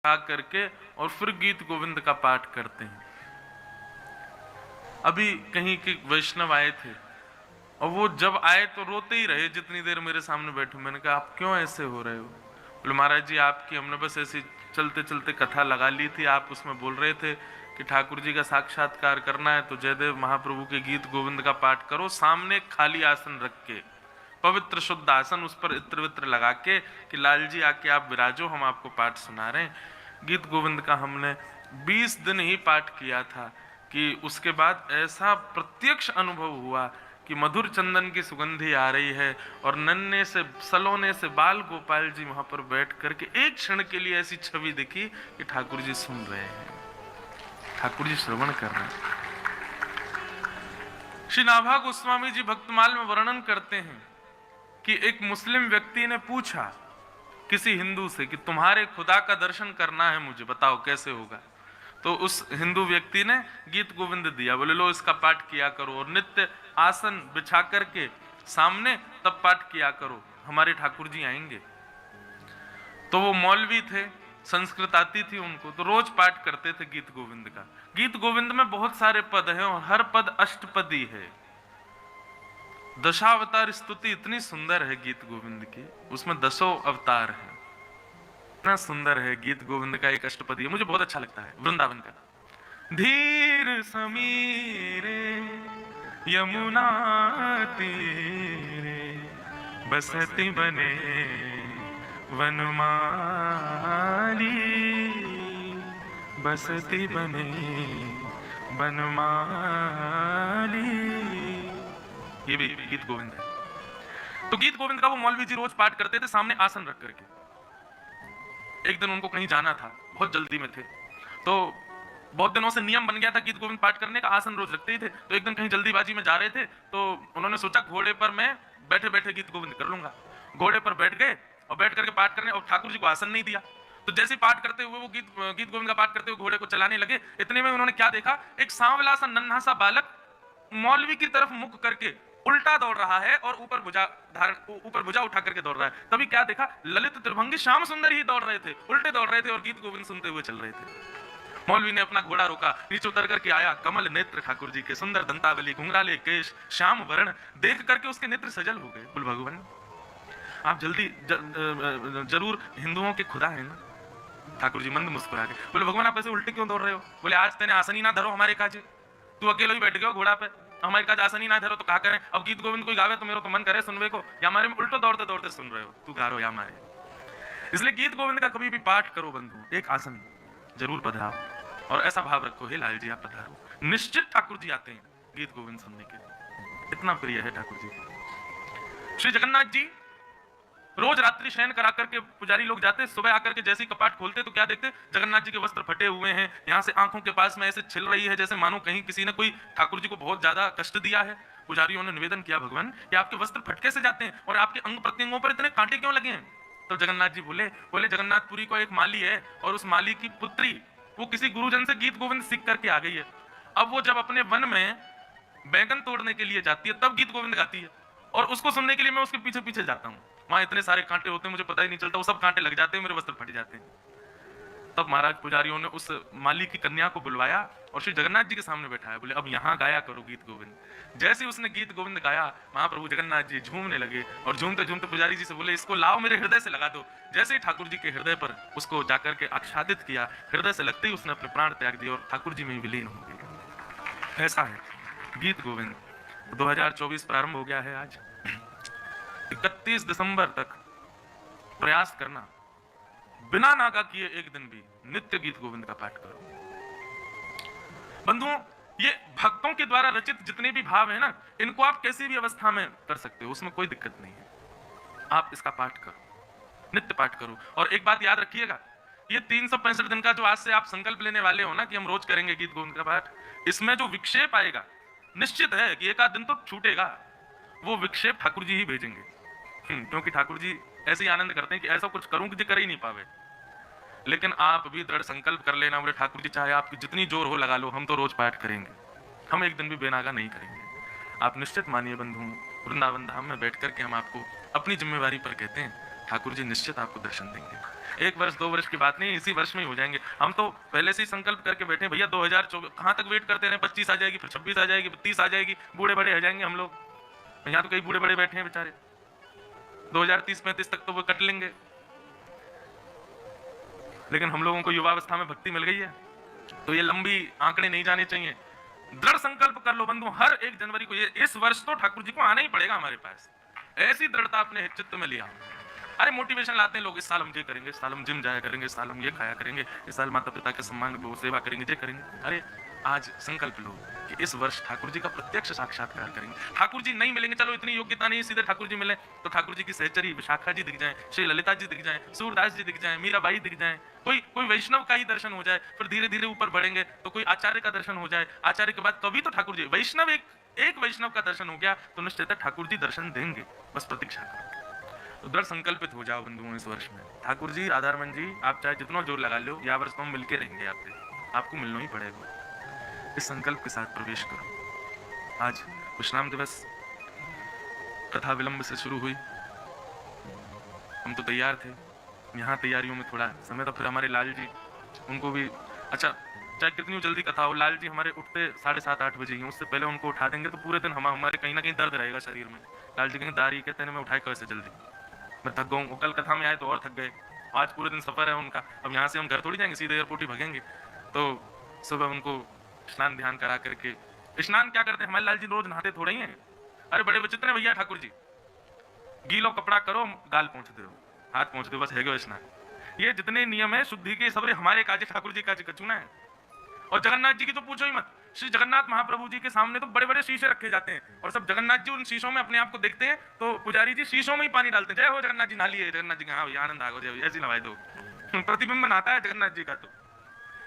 करके और फिर गीत गोविंद का पाठ करते हैं। अभी कहीं के वैष्णव आए थे और वो जब आए तो रोते ही रहे जितनी देर मेरे सामने बैठे। मैंने कहा आप क्यों ऐसे हो रहे हो? बोले महाराज जी आपकी हमने बस ऐसी चलते चलते कथा लगा ली थी, आप उसमें बोल रहे थे कि ठाकुर जी का साक्षात्कार करना है तो जयदेव महाप्रभु के गीत गोविंद का पाठ करो, सामने खाली आसन रख के, पवित्र शुद्ध आसन, उस पर इत्र वित्र लगा के कि लाल जी आके आप विराजो, हम आपको पाठ सुना रहे हैं। गीत गोविंद का हमने 20 दिन ही पाठ किया था कि उसके बाद ऐसा प्रत्यक्ष अनुभव हुआ कि मधुर चंदन की सुगंधी आ रही है और नन्हे से सलोने से बाल गोपाल जी वहां पर बैठ करके एक क्षण के लिए ऐसी छवि दिखी कि ठाकुर जी सुन रहे हैं, ठाकुर जी श्रवण कर रहे हैं। श्री नाभा गोस्वामी जी भक्तमाल में वर्णन करते हैं कि एक मुस्लिम व्यक्ति ने पूछा किसी हिंदू से कि तुम्हारे खुदा का दर्शन करना है मुझे, बताओ कैसे होगा? तो उस हिंदू व्यक्ति ने गीत गोविंद दिया, बोले लो इसका पाठ किया करो और नित्य आसन बिछा करके सामने तब पाठ किया करो, हमारे ठाकुर जी आएंगे। तो वो मौलवी थे, संस्कृत आती थी उनको, तो रोज पाठ करते थे गीत गोविंद का। गीत गोविंद में बहुत सारे पद हैं और हर पद अष्टपदी है। दशावतार स्तुति इतनी सुंदर है गीत गोविंद की, उसमें 10 अवतार है, इतना सुंदर है गीत गोविंद का एक अष्टपदी है, मुझे बहुत अच्छा लगता है वृंदावन का। धीर समीरे यमुना तीरे बसती बने वनमाली, बसती बने वनमाली, ये भी गीत गोविंद है। तो गीत गोविंद का वो मौलवी जी रोज पाठ करते थे सामने आसन रख करके। एक दिन उनको कहीं जाना था, बहुत जल्दी में थे, तो बहुत दिनों से नियम बन गया था गीत गोविंद पाठ करने का, आसन रोज रखते ही थे। तो एक दिन कहीं जल्दीबाजी में जा रहे थे तो उन्होंने सोचा घोड़े पर मैं बैठे बैठे गीत गोविंद कर लूंगा। घोड़े पर बैठ गए और बैठ करके पाठ करने, और ठाकुर जी को आसन नहीं दिया। तो जैसे पाठ करते हुए वो गीत गोविंद का पाठ करते हुए घोड़े को चलाने लगे, इतने में उन्होंने क्या देखा, एक सांवला सा नन्हा सा बालक मौलवी की तरफ मुख करके उल्टा दौड़ रहा है और ऊपर भुजा उठा करके दौड़ रहा है। तभी क्या देखा, ललित त्रिभंगी श्याम सुंदर ही दौड़ रहे थे, उल्टे दौड़ रहे थे और गीत गोविंद सुनते हुए चल रहे थे। मौलवी ने अपना घोड़ा रोका, नीचे उतर करके आया, कमल नेत्र ठाकुर जी के, सुंदर दंतावली, घुंघराले केश, श्याम वर्ण, देख करके उसके नेत्र सजल हो गए। बोल भगवान आप जल्दी जरूर हिंदुओं के खुदा है ना? ठाकुर जी मंद मुस्कुरा के बोले भगवान आप ऐसे उल्टे क्यों दौड़ रहे हो? बोले आज तेने आसन ही ना धरो हमारे काजे, तू अकेले ही बैठ गया घोड़ा पे, हमारे काज आसन ही ना धरो तो क्या करें? अब गीत गोविंद कोई गावे तो मेरे को मन करे सुनवे को, या हमारे में उल्टो दौड़ते दौड़ते सुन रहे हो, तू गा रहे हो या हमारे। इसलिए गीत गोविंद का कभी भी पाठ करो बंधु, एक आसन जरूर पधराओ और ऐसा भाव रखो, हे लाल जी आप पधारो, निश्चित ठाकुर जी आते हैं गीत गोविंद सुनने के लिए, इतना प्रिय है ठाकुर जी। श्री जगन्नाथ जी रोज रात्रि शयन करा करके पुजारी लोग जाते, सुबह आकर के जैसे ही कपाट खोलते तो क्या देखते, जगन्नाथ जी के वस्त्र फटे हुए हैं, यहाँ से आंखों के पास में ऐसे छिल रही है जैसे मानो कहीं किसी ने कोई ठाकुर जी को बहुत ज्यादा कष्ट दिया है। पुजारियों ने निवेदन किया भगवान कि आपके वस्त्र फटके से जाते हैं और आपके अंग प्रत्यंगों पर इतने कांटे क्यों लगे हैं? तो जगन्नाथ जी बोले जगन्नाथपुरी को एक माली है और उस माली की पुत्री वो किसी गुरुजन से गीत गोविंद सीख करके आ गई है। अब वो जब अपने वन में बैगन तोड़ने के लिए जाती है तब गीत गोविंद गाती है और उसको सुनने के लिए मैं उसके पीछे पीछे जाता हूँ। वहां इतने सारे कांटे होते हैं मुझे पता ही नहीं चलता, वो सब कांटे लग जाते हैं, मेरे वस्त्र फट जाते हैं। तब महाराज पुजारियों ने उस माली की कन्या को बुलवाया और श्री जगन्नाथ जी के सामने बैठाया, बोले अब यहाँ गाया करो गीत गोविंद। जैसे उसने गीत गोविंद गाया महाप्रभु जगन्नाथ जी झूमने लगे और झूमते झूमते पुजारी जी से बोले इसको लाओ मेरे हृदय से लगा दो। जैसे ही ठाकुर जी के हृदय पर उसको जाकर के आच्छादित किया, हृदय से लगते ही उसने अपने प्राण त्याग दिए और ठाकुर जी में विलीन हो गए। ऐसा है गीत गोविंद। 2024 प्रारंभ हो गया है, आज 31 दिसंबर तक प्रयास करना, बिना नागा किए एक दिन भी नित्य गीत गोविंद का पाठ करो। बंधुओं ये भक्तों के द्वारा रचित जितने भी भाव है ना, इनको आप किसी भी अवस्था में कर सकते हो, उसमें कोई दिक्कत नहीं है। आप इसका पाठ करो, नित्य पाठ करो। और एक बात याद रखिएगा, ये 365 दिन का जो आज से आप संकल्प लेने वाले हो ना कि हम रोज करेंगे गीत गोविंद का पाठ, इसमें जो विक्षेप आएगा निश्चित है कि एक आध दिन तो छूटेगा, वो विक्षेप ठाकुर जी ही भेजेंगे। क्योंकि ठाकुर जी ऐसे ही आनंद करते हैं कि ऐसा कुछ करूं कि कर ही नहीं पावे। लेकिन आप भी दृढ़ संकल्प कर लेना, बोले ठाकुर जी चाहे आपकी जितनी जोर हो लगा लो, हम तो रोज पाठ करेंगे, हम एक दिन भी बेनागा नहीं करेंगे। आप निश्चित मानिए बंधु, वृंदावन धाम में बैठ करके हम आपको अपनी जिम्मेवारी पर कहते हैं, ठाकुर जी निश्चित आपको दर्शन देंगे। 1 वर्ष 2 वर्ष की बात नहीं, इसी वर्ष में ही हो जाएंगे। हम तो पहले से ही संकल्प करके बैठे हैं, भैया 2024 कहाँ तक वेट करते रहे, 25 आ जाएगी, फिर 26 आ जाएगी, 30 आ जाएगी, बूढ़े बड़े हो जाएंगे हम लोग। यहाँ तो कई बूढ़े बड़े बैठे हैं बेचारे, 2030-35 तक तो वो कट लेंगे। लेकिन हम लोगों को युवावस्था में भक्ति मिल गई है, तो ये लंबी आंकड़े नहीं जाने चाहिए। दृढ़ संकल्प कर लो बंधु, हर 1 जनवरी को, ये इस वर्ष तो ठाकुर जी को आना ही पड़ेगा हमारे पास। ऐसी दृढ़ता अपने चित्त में लिया। अरे मोटिवेशन लाते हैं लोग, इस साल हम ये करेंगे, इस साल हम जिम जाया करेंगे, इस साल हम ये खाया करेंगे, इस साल माता पिता के सम्मान को सेवा करेंगे, ये करेंगे। अरे आज संकल्प लो कि इस वर्ष ठाकुर जी का प्रत्यक्ष साक्षात्कार करेंगे। ठाकुर जी नहीं मिलेंगे, चलो इतनी योग्यता नहीं सीधे ठाकुर जी मिले, तो ठाकुर जी की सहचरी विशाखा जी दिख जाए, श्री ललिता जी दिख जाए, सूरदास जी दिख जाए, मीराबाई दिख जाए, कोई कोई वैष्णव का ही दर्शन हो जाए, फिर धीरे धीरे ऊपर बढ़ेंगे तो कोई आचार्य का दर्शन हो जाए, आचार्य के बाद तभी तो ठाकुर जी, वैष्णव एक वैष्णव का दर्शन हो गया तो निश्चित ठाकुर जी दर्शन देंगे। बस प्रतीक्षा करो। तो दृढ़ संकल्पित हो जाओ बंधुओं इस वर्ष में। ठाकुर जी, राधारमन जी, आप चाहे जितना जोर लगा लो, या वर्ष तो हम मिलके रहेंगे आपसे, आपको मिलना ही पड़ेगा। इस संकल्प के साथ प्रवेश करो। आज विश्राम दिवस, कथा विलंब से शुरू हुई, हम तो तैयार थे, यहाँ तैयारियों में थोड़ा समय था। फिर हमारे लाल जी, उनको भी, अच्छा चाहे कितनी जल्दी कथा हो, लाल जी हमारे उठते 7:30-8 बजे ही, उससे पहले उनको उठा देंगे तो पूरे दिन हमारे कहीं ना कहीं दर्द रहेगा शरीर में। लाल जी कहेंगे दारी कहते हैं मैं उठाए कैसे जल्दी, मैं थक गऊँ। कल कथा में आए तो और थक गए, आज पूरे दिन सफर है उनका। अब यहाँ से हम घर थोड़ी जाएंगे, सीधे एयरपोर्ट ही भगेंगे। तो सुबह उनको स्नान ध्यान करा करके, स्नान क्या करते हैं हमारे लाल जी, रोज नहाते थोड़े ही हैं। अरे बड़े विचित्र हैं भैया ठाकुर जी, गीलो कपड़ा करो, गाल पहुंच दो, हाथ पहुंच दो, बस है गो स्नान। ये जितने नियम है शुद्धि के सब हमारे काज ठाकुर जी का कचूना है। और जगन्नाथ जी की तो पूछो ही मत। श्री जगन्नाथ महाप्रभु जी के सामने तो बड़े बड़े शीशे रखे जाते हैं, और सब जगन्नाथ जी उन शीशों में अपने आप को देखते हैं, तो पुजारी जी शीशों में ही पानी डालते हैं, जय हो जगन्नाथ जी, नहा लिए जगन्नाथ जी, हाँ आनंद आ गो, ऐसी नवाई दो। प्रतिबिंब नहाता है जगन्नाथ जी का। तो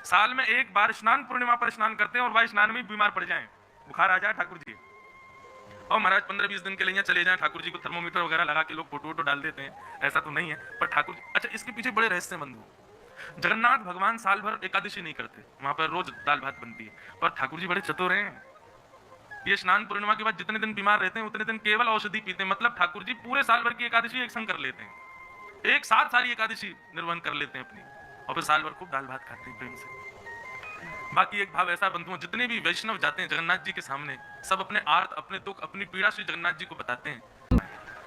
साल में एक बार स्नान पूर्णिमा पर स्नान करते हैं, और वह स्नान में बीमार पड़ जाए, बुखार आ जाए ठाकुर जी, और महाराज 15-20 दिन के लिए चले जाएं, ठाकुर जी को थर्मोमीटर वगैरह लगा के लोग फोटो वोटो डाल देते हैं, ऐसा तो नहीं है। पर ठाकुर, अच्छा इसके पीछे बड़े रहस्य बंधु, जगन्नाथ भगवान साल भर एकादशी नहीं करते, वहां पर रोज दाल भात बनती है, पर ठाकुर जी बड़े चतुर हैं। ये स्नान पूर्णिमा के बाद जितने दिन बीमार रहते हैं उतने दिन केवल औषधि पीते हैं। मतलब ठाकुर जी पूरे साल भर की एकादशी एक संग कर लेते हैं, एक साथ सारी एकादशी निर्वहन कर लेते हैं अपनी, और फिर साल भर खूब दाल भात खाते हैं प्रेम से। बाकी एक भाव ऐसा बंधुओं, जितने भी वैष्णव जाते हैं जगन्नाथ जी के सामने, सब अपने आर्त, अपने दुख, अपनी पीड़ा श्री जगन्नाथ जी को बताते हैं।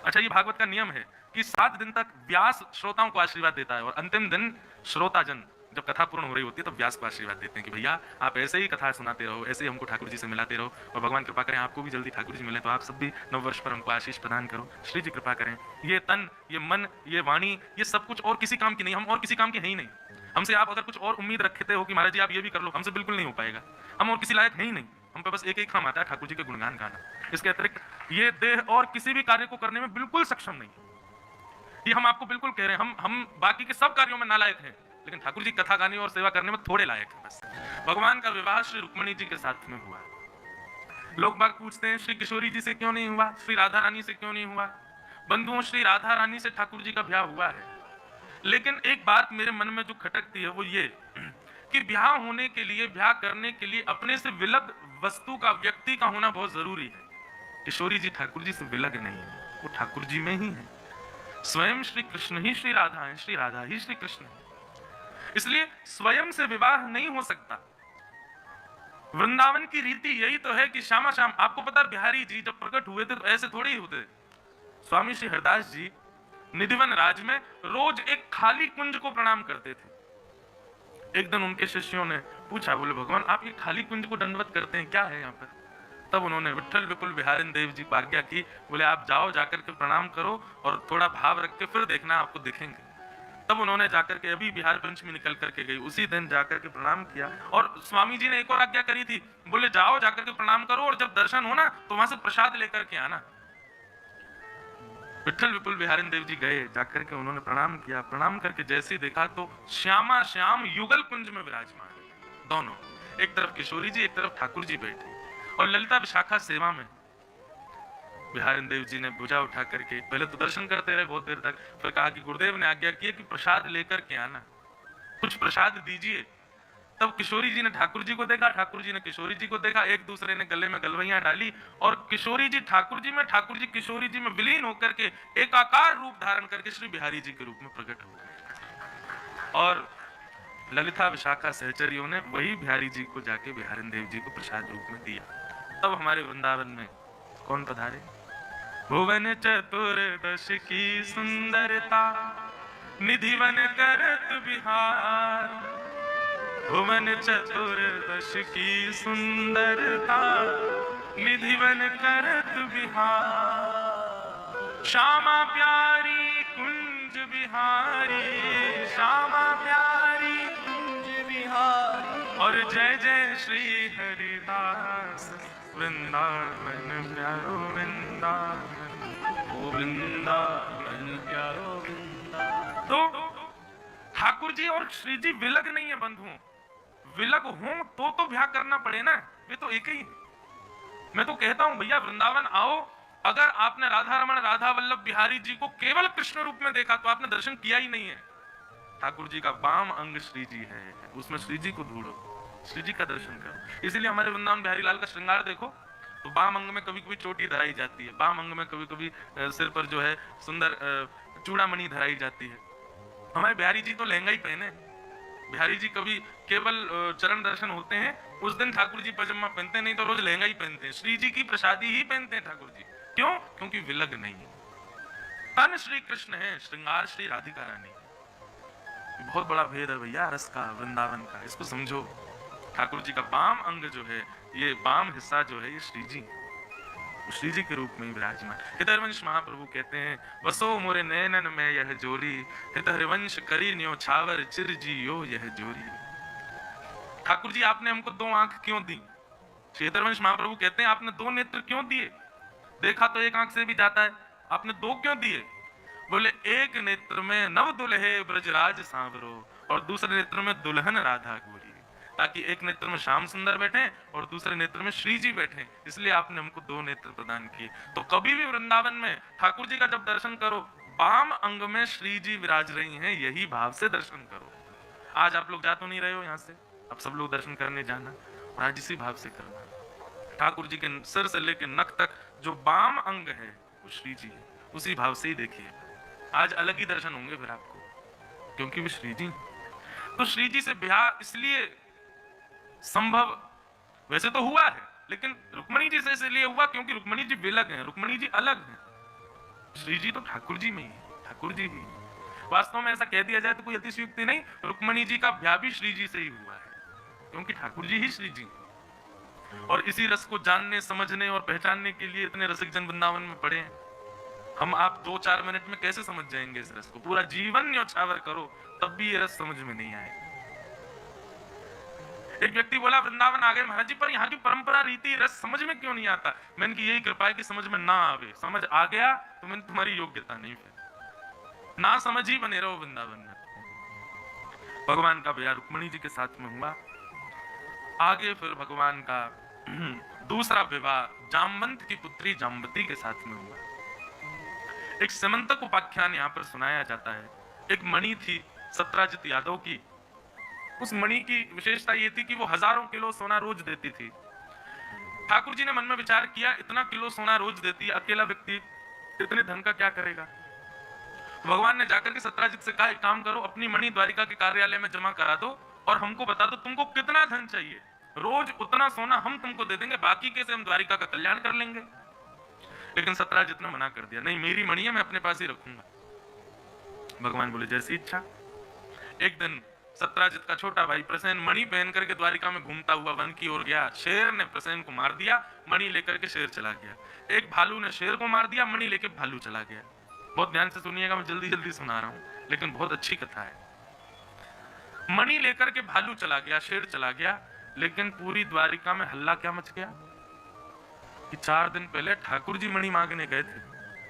अच्छा ये भागवत का नियम है कि 7 दिन तक व्यास श्रोताओं को आशीर्वाद देता है, और अंतिम दिन श्रोताजन जब कथा पूर्ण हो रही होती है तो व्यास को आशीर्वाद देते हैं कि भैया आप ऐसे ही कथा सुनाते रहो, ऐसे ही हमको ठाकुर जी से मिलाते रहो, और भगवान कृपा करें आपको भी जल्दी ठाकुर जी मिले, तो आप सब भी नव वर्ष पर हमको आशीष प्रदान करो, श्री जी कृपा करें। ये तन, ये मन, ये वाणी, ये सब कुछ और किसी काम की नहीं, हम और किसी काम के हैं ही नहीं। हमसे आप अगर कुछ और उम्मीद रखते हो कि महाराज जी आप ये भी कर लो, हमसे बिल्कुल नहीं हो पाएगा, हम और किसी लायक है ही नहीं। हम पे बस एक ही काम आता है, ठाकुर जी के गुणगान गाना। इसके अतिरिक्त ये देह और किसी भी कार्य को करने में बिल्कुल सक्षम नहीं। ये हम आपको बिल्कुल कह रहे हैं, हम बाकी के सब कार्यों में नालायक हैं, लेकिन ठाकुर जी कथा गाने और सेवा करने में थोड़े लायक हैं बस। भगवान का विवाह श्री रुक्मणी जी के साथ में हुआ। लोग बाग पूछते हैं श्री किशोरी जी से क्यों नहीं हुआ, श्री राधा रानी से क्यों नहीं हुआ। बंधुओं, श्री राधा रानी से ठाकुर जी का ब्याह हुआ है, लेकिन एक बात मेरे मन में जो खटकती है वो ये कि ब्याह होने के लिए, ब्याह करने के लिए अपने से विलग वस्तु का, व्यक्ति का होना बहुत जरूरी है। किशोरी जी ठाकुर जी से विलग नहीं है, वो ठाकुर जी में ही है। स्वयं श्री कृष्ण ही श्री राधा है, श्री राधा ही श्री कृष्ण है। इसलिए स्वयं से विवाह नहीं हो सकता। वृंदावन की रीति यही तो है कि श्यामा श्याम, आपको पता है बिहारी जी जब प्रकट हुए थे तो ऐसे थोड़े ही होते। स्वामी श्री हरदास जी निधिवन राज में रोज एक खाली कुंज को प्रणाम करते थे। एक दिन उनके शिष्यों ने पूछा, बोले भगवान आप ये खाली कुंज को दंडवत करते हैं, क्या है यहाँ पर। तब उन्होंने विठल विपुल बिहारिन देव जी को आज्ञा की, बोले आप जाओ, जाकर के प्रणाम करो और थोड़ा भाव रख के फिर देखना, आपको दिखेंगे। तब उन्होंने जाकर के, अभी बिहार पंचमी निकल करके गई, उसी दिन जाकर के प्रणाम किया। और स्वामी जी ने एक और आज्ञा करी थी, बोले जाओ जाकर के प्रणाम करो और जब दर्शन हो ना तो वहां से प्रसाद लेकर के आना। विठल विपुल बिहारिन देव जी गए, जाकर के उन्होंने प्रणाम किया। प्रणाम करके जैसे देखा तो श्यामा श्याम युगल कुंज में विराजमान दोनों, एक तरफ किशोरी जी, एक तरफ ठाकुर जी बैठे, और ललिता विशाखा सेवा में। बिहारिन देव जी ने भुजा उठा करके पहले तो दर्शन करते रहे बहुत देर तक, फिर कहा कि गुरुदेव ने आज्ञा की कि प्रसाद लेकर के आना, कुछ प्रसाद दीजिए। तब किशोरी जी ने ठाकुर जी को देखा, ठाकुर जी ने किशोरी जी को देखा, एक दूसरे ने गले में गलवैया डाली, और किशोरी जी ठाकुर जी में, ठाकुर जी किशोरी जी में विलीन होकर के एकाकार रूप धारण करके श्री बिहारी जी के रूप में प्रकट हो गए। और ललिता विशाखा सहचरियों ने वही बिहारी जी को जाके बिहारी देव जी को प्रसाद रूप में दिया। तब हमारे वृंदावन में कौन पधारे? भुवन चतुर्दश की सुंदरता निधिवन करत बिहार। भुवन चतुर्दश की सुंदरता निधिवन करत बिहार। श्यामा प्यारी कुंज बिहारी, श्यामा प्यारी कुंज बिहारी, और जय जय श्री हरिदास वृंदावन प्यारो वृंदावन, ओ वृंदावन प्यारो वृंदावन। तो ठाकुर जी और श्री जी विलग नहीं है बंधुओं। विलग हों तो ब्याह करना पड़े ना, वे तो एक ही है। मैं तो कहता हूं भैया वृंदावन आओ, अगर आपने राधा रमण राधा वल्लभ बिहारी जी को केवल कृष्ण रूप में देखा तो आपने दर्शन किया ही नहीं है। ठाकुर जी का वाम अंग श्री जी है, उसमें श्री जी को ढूंढो, श्री जी का दर्शन करो। इसीलिए हमारे वृंदावन बिहारी लाल का श्रृंगार देखो तो वाम अंग में कभी कभी चोटी धराई जाती है, वाम अंग में कभी कभी सिर पर जो है सुंदर चूड़ामणि धराई जाती है। हमारे बिहारी जी तो लहंगा ही पहने। बिहारी जी कभी केवल चरण दर्शन होते हैं उस दिन ठाकुर जी पजामा पहनते, नहीं तो रोज लहंगा ही पहनते हैं। श्री जी की प्रसादी ही पहनते हैं ठाकुर जी। क्यों? क्योंकि विलग नहीं। तन श्री कृष्ण है, श्रृंगार श्री राधिका रानी। बहुत बड़ा भेद है भैया रस का, वृंदावन का, इसको समझो। ठाकुर जी का वाम अंग जो है, ये वाम हिस्सा जो है, ये श्री जी के रूप में विराजमान। हितहरिवंश महाप्रभु कहते हैं, वसो मोरे नैनन में यह जोरी, हितहरिवंश करी न्यो छावर चिर जियो यह जोरी। ठाकुर जी आपने हमको दो आंख क्यों दी? हितहरिवंश महाप्रभु कहते हैं आपने दो नेत्र क्यों दिए? देखा तो एक आंख से भी जाता है, आपने दो क्यों दिए? बोले एक नेत्र में नव दुल्हे ब्रजराज सांवरो और दूसरे नेत्र में दुल्हन राधा गोरी, ताकि एक नेत्र में श्याम सुंदर बैठे और दूसरे नेत्र में श्री जी बैठे, इसलिए आपने हमको दो नेत्र प्रदान किए। तो कभी भी वृंदावन में ठाकुर जी का जब दर्शन करो, वाम अंग में श्री जी विराज रही हैं, यही भाव से दर्शन करो। आज आप लोग जा तो नहीं रहे हो यहाँ से, अब सब लोग दर्शन करने जाना, और आज इसी भाव से करना। ठाकुर जी के सिर से लेकर नख तक जो वाम अंग है वो श्री जी है, उसी भाव से ही देखिए। आज अलग ही दर्शन होंगे फिर आपको, क्योंकि वे श्री जी। तो श्री जी से ब्याह इसलिए संभव वैसे तो हुआ है, लेकिन रुक्मणी जी से इसलिए हुआ क्योंकि रुक्मणी जी विलग हैं, रुक्मणी जी अलग हैं। श्री जी तो ठाकुर जी में ही, ठाकुर जी ही। वास्तव में ऐसा कह दिया जाए तो कोई अतिशयोक्ति नहीं, रुक्मणी जी का ब्याह भी श्री जी से ही हुआ है, क्योंकि ठाकुर जी ही श्री जी। और इसी रस को जानने, समझने और पहचानने के लिए इतने रसिक जन वृंदावन में पड़े हैं। हम आप 2-4 मिनट में कैसे समझ जाएंगे इस रस को? पूरा जीवन न्योछावर करो तब भी ये रस समझ में नहीं आए। एक व्यक्ति बोला वृंदावन आ गए महाराज जी, पर यहाँ की परंपरा रीति रस समझ में क्यों नहीं आता? मैंने की यही कृपा है कि समझ में ना आवे, समझ आ गया तो मैंने तुम्हारी योग्यता नहीं, फिर ना समझ ही बने रहो वृंदावन में। भगवान का ब्याह रुक्मणी जी के साथ में हुआ। आगे फिर भगवान का दूसरा विवाह जामवंत की पुत्री जाम्बती के साथ में हुआ। एक समंतक उपाख्यान यहाँ पर सुनाया जाता है। एक मणि थी सत्राजित यादव की। उस मणि की विशेषता ये थी कि वो हजारों किलो सोना रोज देती थी। ठाकुर जी ने मन में विचार किया, इतना किलो सोना रोज देती है, अकेला व्यक्ति इतने धन का क्या करेगा? तो भगवान ने जाकर के सत्राजित से कहा, एक काम करो, अपनी मणि द्वारिका के कार्यालय में जमा करा दो और हमको बता दो तुमको कितना धन चाहिए, रोज उतना सोना हम तुमको दे देंगे, बाकी के से हम द्वारिका का कल्याण कर लेंगे। लेकिन सत्राजित ने मना कर दिया, नहीं मेरी मणि है, मैं अपने पास ही रखूंगा। भगवान बोले जैसी इच्छा। एक दिन सत्राजित का छोटा भाई प्रसेन मणि पहन करके द्वारिका में घूमता हुआ वन की ओर गया। शेर ने प्रसेन को मार दिया, मणि लेकर के शेर चला गया। एक भालू ने शेर को मार दिया, मणि लेकर भालू चला गया। बहुत ध्यान से सुनिएगा, मैं जल्दी जल्दी सुना रहा हूं, लेकिन बहुत अच्छी कथा है। मणि लेकर के भालू चला गया, शेर चला गया, लेकिन पूरी द्वारिका में हल्ला क्या मच गया कि 4 दिन पहले ठाकुर जी मणि मांगने गए थे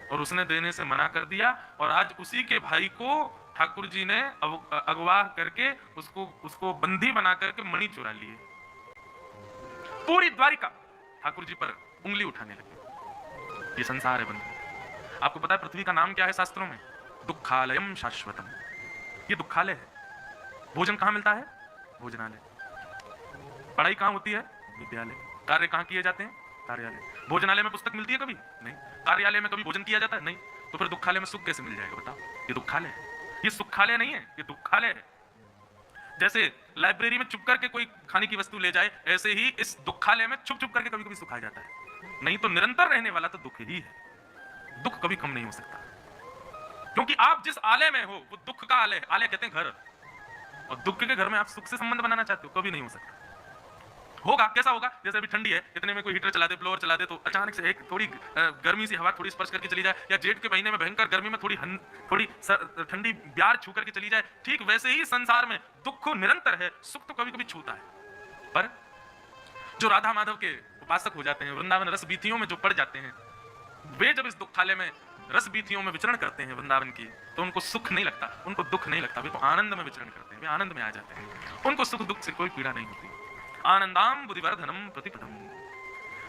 और उसने देने से मना कर दिया, और आज उसी के भाई को ठाकुर जी ने अगवा करके उसको बंदी बना करके मणि चुरा लिए। पूरी द्वारिका ठाकुर जी पर उंगली उठाने लगे। ये संसार है बंधु। आपको पता है पृथ्वी का नाम क्या है शास्त्रों में? दुखालयम शाश्वतम। ये दुखालय है। भोजन कहां मिलता है? भोजनालय। पढ़ाई कहां होती है? विद्यालय। कार्य कहां किए जाते हैं? कार्यालय। भोजनालय में पुस्तक मिलती है कभी? नहीं। कार्यालय में कभी भोजन किया जाता है? नहीं। तो फिर दुखालय में सुख कैसे मिल जाएगा बताओ? ये दुखालय है, ये सुखालय नहीं है, ये दुखालय है। जैसे लाइब्रेरी में चुप करके कोई खाने की वस्तु ले जाए, ऐसे ही इस दुखालय में छुप छुप करके कभी कभी सुख आ जाता है। नहीं तो निरंतर रहने वाला तो दुख ही है, दुख कभी कम नहीं हो सकता, क्योंकि आप जिस आलय में हो वो दुख का आलय है। आलय कहते हैं घर, और दुख के घर में आप सुख से संबंध बनाना चाहते हो, कभी नहीं हो सकता। होगा कैसा होगा, जैसे अभी ठंडी है, इतने में कोई हीटर चला दे, ब्लोअर चला दे, तो अचानक से एक थोड़ी गर्मी सी हवा थोड़ी स्पर्श करके चली जाए, या जेठ के महीने में भयंकर गर्मी में थोड़ी ठंडी ब्यार छू करके चली जाए। ठीक वैसे ही संसार में दुख निरंतर है, सुख तो कभी कभी छूता है। पर जो राधा माधव के उपासक हो जाते हैं, वृंदावन रस बीथियों में जो पड़ जाते हैं, वे जब इस दुखालय में रस बीथियों में विचरण करते हैं वृंदावन की, तो उनको सुख नहीं लगता, उनको दुख नहीं लगता, वे तो आनंद में विचरण करते हैं, वे आनंद में आ जाते हैं, उनको सुख दुख से कोई पीड़ा नहीं होती। आनंदाम बुद्धिवर्धनम प्रतिपदम।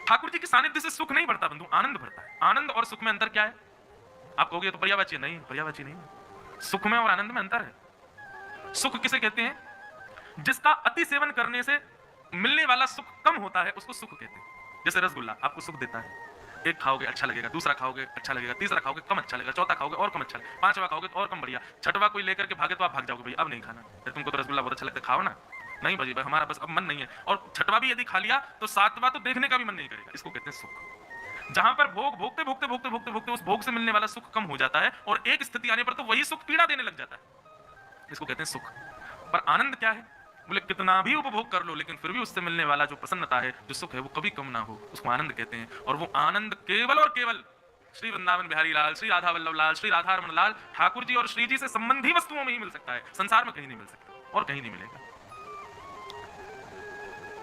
ठाकुर जी के सानिध्य से सुख नहीं बढ़ता बंधु, आनंद बढ़ता है। आनंद और सुख में अंतर क्या है? आप कहोगे तो पर्यायवाची नहीं, पर्यायवाची नहीं। सुख में और आनंद में अंतर है। सुख किसे कहते हैं? जिसका अति सेवन करने से मिलने वाला सुख कम होता है, उसको सुख कहते हैं। जैसे रसगुल्ला आपको सुख देता है, एक खाओगे अच्छा लगेगा, दूसरा खाओगे अच्छा लगेगा, तीसरा खाओगे कम अच्छा लगेगा, चौथा खाओगे और कम अच्छा लगेगा, पांचवा खाओगे तो और कम बढ़िया, छठवा कोई लेकर के भागे तो आप भाग जाओगे, भाई अब नहीं खाना, तुमको तो रसगुल्ला बहुत अच्छा लगता है, खाओ ना। नहीं भाई, हमारा बस अब मन नहीं है, और छठवा भी यदि खा लिया तो सातवां तो देखने का भी मन नहीं करेगा। इसको कहते हैं सुख। जहां पर भोग भोगते भोगते भोगते भोगते भोगते उस भोग से मिलने वाला सुख कम हो जाता है, और एक स्थिति आने पर तो वही सुख पीड़ा देने लग जाता है, इसको कहते हैं सुख। पर आनंद क्या है? बोले कितना भी उपभोग कर लो, लेकिन फिर भी उससे मिलने वाला जो प्रसन्नता है, जो सुख है, वो कभी कम ना हो, उसको आनंद कहते हैं। और वो आनंद केवल और केवल श्री वृंदावन बिहारी लाल, श्री राधा वल्लभ लाल, श्री राधा रमण लाल ठाकुर जी और श्री जी से संबंधी वस्तुओं में ही मिल सकता है, संसार में कहीं नहीं मिल सकता और कहीं नहीं मिलेगा।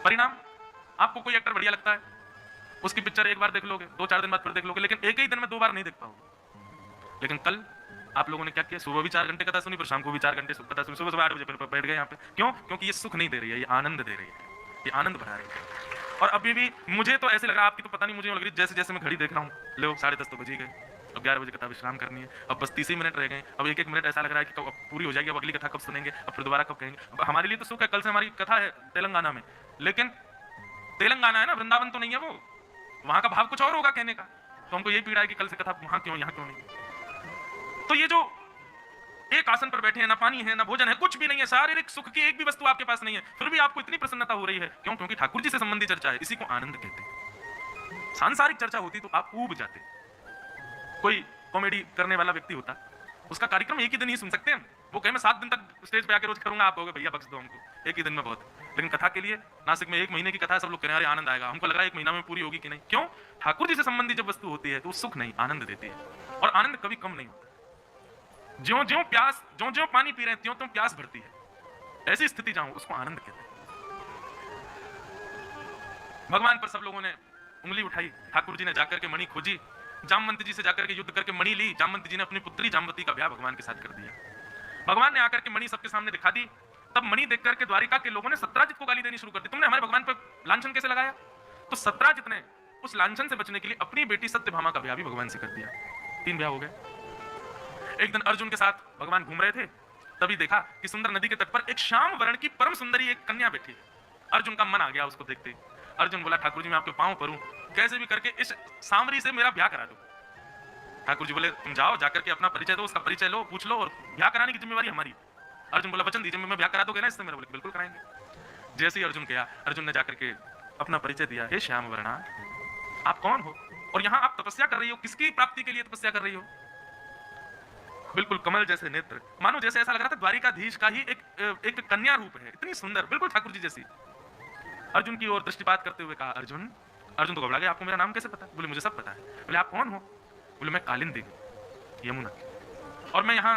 परिणाम, आपको कोई एक्टर बढ़िया लगता है, उसकी पिक्चर एक बार देख लोगे, 2-4 दिन बाद फिर देख लोगे, लेकिन एक ही दिन में 2 बार नहीं देख पाओगे। लेकिन कल आप लोगों ने क्या किया? सुबह भी 4 घंटे कथा सुनी, फिर शाम को भी 4 घंटे कथा सुनी, सुबह 8 बजे फिर बैठ गए यहाँ पे। क्यों? क्योंकि ये सुख नहीं दे रही है, ये आनंद दे रही है, ये आनंद बढ़ा रही है। और अभी भी मुझे तो ऐसे लग रहा है, आपकी तो पता नहीं, मुझे लग रही जैसे जैसे मैं घड़ी देख रहा हूँ, लो 10:30 तो बज ही गए, अब 11 बजे कथा विश्राम करनी है, अब बस 30 ही मिनट रह गए, अब 1-1 मिनट ऐसा लग रहा है कि कब पूरी हो जाएगी, अब अगली कथा कब सुनेंगे, अब फिर दोबारा कब कहेंगे। अब हमारे लिए तो सुख है, कल से हमारी कथा है तेलंगाना में, लेकिन तेलंगाना है ना, वृंदावन तो नहीं है वो, वहां का भाव कुछ और होगा कहने का, तो हमको यही पीड़ा है कि कल से कथा वहां क्यों, यहाँ क्यों नहीं। तो ये जो एक आसन पर बैठे हैं, ना पानी है ना भोजन है, कुछ भी नहीं है, शारीरिक सुख की एक भी वस्तु आपके पास नहीं है, फिर भी आपको इतनी प्रसन्नता हो रही है, क्यों? क्योंकि ठाकुर जी से संबंधी चर्चा है, इसी को आनंद कहते हैं। सांसारिक चर्चा होती तो आप ऊब जाते। कोई कॉमेडी करने वाला व्यक्ति होता, उसका कार्यक्रम एक ही दिन ही सुन सकते हैं, वो कहे मैं 7 दिन तक स्टेज पे आके रोज करूंगा, आप कहोगे भैया बख्श दो हमको, एक ही दिन में बहुत। लेकिन कथा के लिए नासिक में 1 महीने की कथा, सब लोग कह रहे हैं आनंद आएगा, हमको लग रहा है 1 महीना में पूरी होगी कि नहीं। क्यों? ठाकुर जी से संबंधी जब वस्तु होती है तो सुख नहीं, आनंद देती है, और आनंद कभी कम नहीं होता। ज्यों ज्यों प्यास, ज्यों ज्यों पानी पी रहे हैं त्यों त्यों प्यास बढ़ती है, ऐसी स्थिति जहां उसको आनंद कहते हैं। भगवान पर सब लोगों ने उंगली उठाई, ठाकुर जी ने जाकर के मणि खोजी, जामवंती जी से जाकर के युद्ध करके मणि ली, जामवंती जी ने अपनी पुत्री जामवती का ब्याह भगवान के साथ कर दिया। भगवान ने आकर के मणि सबके सामने दिखा दी, तब मणि देख करके द्वारिका के लोगों ने सत्राजित को गाली देनी शुरू कर दी, तुमने हमारे भगवान पर लांछन कैसे लगाया? तो सत्राजित ने उस लांछन से बचने के लिए अपनी बेटी सत्यभामा का ब्याह भी भगवान से कर दिया, 3 ब्याह हो गए। एक दिन अर्जुन के साथ भगवान घूम रहे थे, तभी देखा कि सुंदर नदी के तट पर एक श्याम वर्ण की परम सुंदरी एक कन्या बैठी। अर्जुन का मन आ गया उसको देखते। अर्जुन बोला ठाकुर जी मैं आपके पांव परूं, कैसे भी करके इस सांवरी से मेरा ब्याह करा दो। ठाकुर जी बोले तुम जाओ, जाकर के अपना परिचय दो, उसका परिचय लो, पूछ लो, और ब्याह कराने की जिम्मेवारी हमारी। अर्जुन बोला वचन दीजिए मैं ब्याह करा दोगे ना इससे मेरा? बोले बिल्कुल कराएंगे। जैसे ही अर्जुन गया, अर्जुन ने जाकर के अपना परिचय दिया, हे श्याम वर्णा आप कौन हो, और यहाँ आप तपस्या कर रही हो, किसकी प्राप्ति के लिए तपस्या कर रही हो? बिल्कुल कमल जैसे नेत्र, मानो जैसे ऐसा लग रहा था द्वारिकाधीश का ही एक कन्या रूप है, इतनी सुंदर, बिल्कुल ठाकुर जी जैसी। अर्जुन की ओर दृष्टिपात करते हुए कहा अर्जुन। अर्जुन तो घबरा गया, आपको मेरा नाम कैसे पता? बोले मुझे सब पता है। बोले आप कौन हो? बोले मैं कालिंदी यमुना, और मैं यहाँ